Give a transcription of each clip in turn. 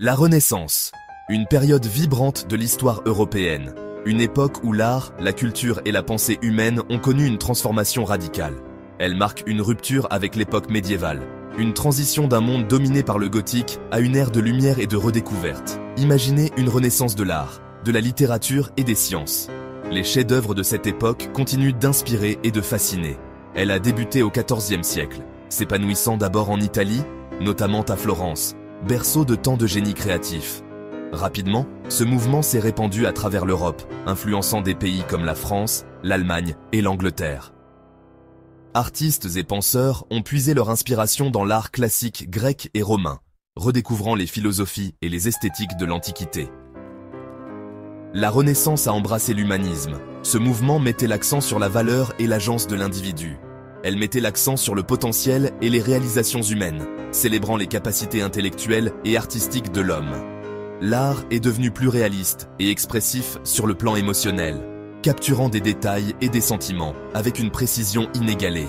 La Renaissance, une période vibrante de l'histoire européenne. Une époque où l'art, la culture et la pensée humaine ont connu une transformation radicale. Elle marque une rupture avec l'époque médiévale. Une transition d'un monde dominé par le gothique à une ère de lumière et de redécouverte. Imaginez une renaissance de l'art, de la littérature et des sciences. Les chefs-d'œuvre de cette époque continuent d'inspirer et de fasciner. Elle a débuté au XIVe siècle, s'épanouissant d'abord en Italie, notamment à Florence, berceau de tant de génies créatifs. Rapidement, ce mouvement s'est répandu à travers l'Europe, influençant des pays comme la France, l'Allemagne et l'Angleterre. Artistes et penseurs ont puisé leur inspiration dans l'art classique grec et romain, redécouvrant les philosophies et les esthétiques de l'Antiquité. La Renaissance a embrassé l'humanisme. Ce mouvement mettait l'accent sur la valeur et l'agence de l'individu. Elle mettait l'accent sur le potentiel et les réalisations humaines, célébrant les capacités intellectuelles et artistiques de l'homme. L'art est devenu plus réaliste et expressif sur le plan émotionnel, capturant des détails et des sentiments avec une précision inégalée.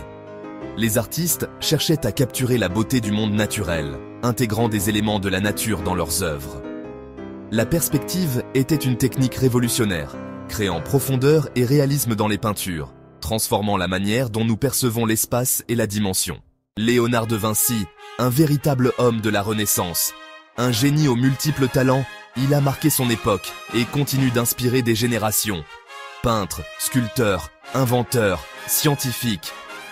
Les artistes cherchaient à capturer la beauté du monde naturel, intégrant des éléments de la nature dans leurs œuvres. La perspective était une technique révolutionnaire, créant profondeur et réalisme dans les peintures, transformant la manière dont nous percevons l'espace et la dimension. Léonard de Vinci, un véritable homme de la Renaissance, un génie aux multiples talents, il a marqué son époque et continue d'inspirer des générations. Peintre, sculpteur, inventeur, scientifique,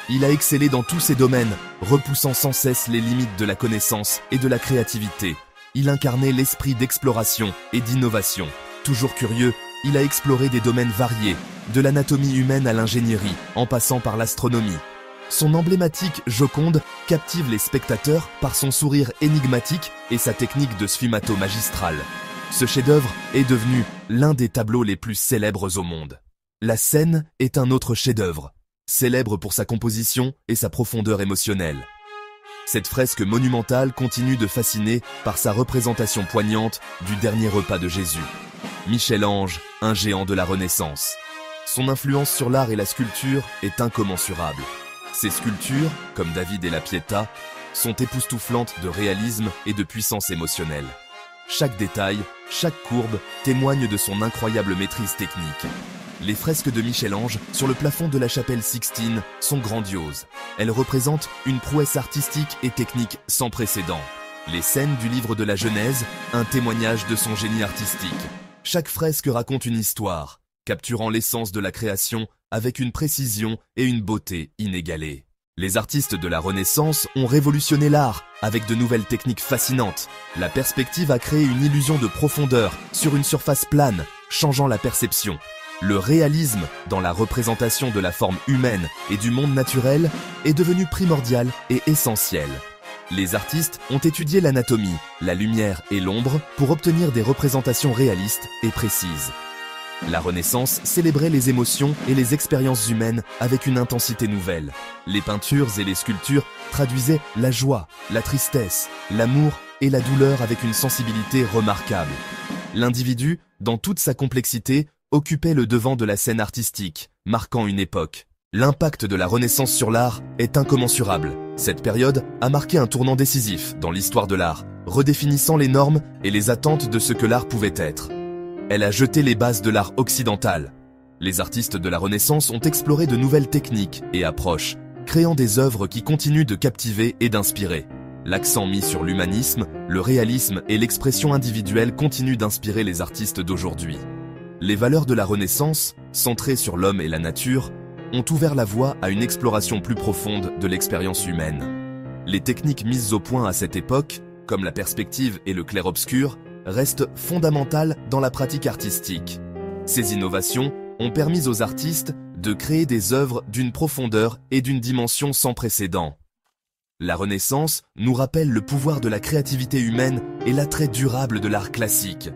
il a excellé dans tous ces domaines, repoussant sans cesse les limites de la connaissance et de la créativité. Il incarnait l'esprit d'exploration et d'innovation. Toujours curieux, il a exploré des domaines variés, de l'anatomie humaine à l'ingénierie, en passant par l'astronomie. Son emblématique Joconde captive les spectateurs par son sourire énigmatique et sa technique de sfumato magistrale. Ce chef-d'œuvre est devenu l'un des tableaux les plus célèbres au monde. La scène est un autre chef-d'œuvre, célèbre pour sa composition et sa profondeur émotionnelle. Cette fresque monumentale continue de fasciner par sa représentation poignante du dernier repas de Jésus. Michel-Ange, un géant de la Renaissance. Son influence sur l'art et la sculpture est incommensurable. Ses sculptures, comme David et la Pietà, sont époustouflantes de réalisme et de puissance émotionnelle. Chaque détail, chaque courbe témoigne de son incroyable maîtrise technique. Les fresques de Michel-Ange sur le plafond de la chapelle Sixtine sont grandioses. Elles représentent une prouesse artistique et technique sans précédent. Les scènes du livre de la Genèse, un témoignage de son génie artistique. Chaque fresque raconte une histoire, capturant l'essence de la création avec une précision et une beauté inégalées. Les artistes de la Renaissance ont révolutionné l'art avec de nouvelles techniques fascinantes. La perspective a créé une illusion de profondeur sur une surface plane, changeant la perception. Le réalisme dans la représentation de la forme humaine et du monde naturel est devenu primordial et essentiel. Les artistes ont étudié l'anatomie, la lumière et l'ombre pour obtenir des représentations réalistes et précises. La Renaissance célébrait les émotions et les expériences humaines avec une intensité nouvelle. Les peintures et les sculptures traduisaient la joie, la tristesse, l'amour et la douleur avec une sensibilité remarquable. L'individu, dans toute sa complexité, occupait le devant de la scène artistique, marquant une époque. L'impact de la Renaissance sur l'art est incommensurable. Cette période a marqué un tournant décisif dans l'histoire de l'art, redéfinissant les normes et les attentes de ce que l'art pouvait être. Elle a jeté les bases de l'art occidental. Les artistes de la Renaissance ont exploré de nouvelles techniques et approches, créant des œuvres qui continuent de captiver et d'inspirer. L'accent mis sur l'humanisme, le réalisme et l'expression individuelle continuent d'inspirer les artistes d'aujourd'hui. Les valeurs de la Renaissance, centrées sur l'homme et la nature, ont ouvert la voie à une exploration plus profonde de l'expérience humaine. Les techniques mises au point à cette époque, comme la perspective et le clair-obscur, restent fondamentales dans la pratique artistique. Ces innovations ont permis aux artistes de créer des œuvres d'une profondeur et d'une dimension sans précédent. La Renaissance nous rappelle le pouvoir de la créativité humaine et l'attrait durable de l'art classique.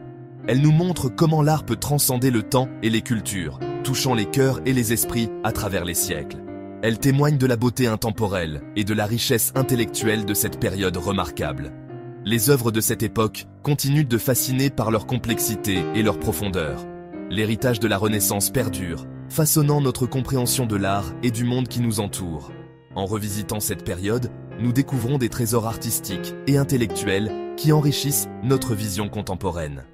Elle nous montre comment l'art peut transcender le temps et les cultures, touchant les cœurs et les esprits à travers les siècles. Elle témoigne de la beauté intemporelle et de la richesse intellectuelle de cette période remarquable. Les œuvres de cette époque continuent de fasciner par leur complexité et leur profondeur. L'héritage de la Renaissance perdure, façonnant notre compréhension de l'art et du monde qui nous entoure. En revisitant cette période, nous découvrons des trésors artistiques et intellectuels qui enrichissent notre vision contemporaine.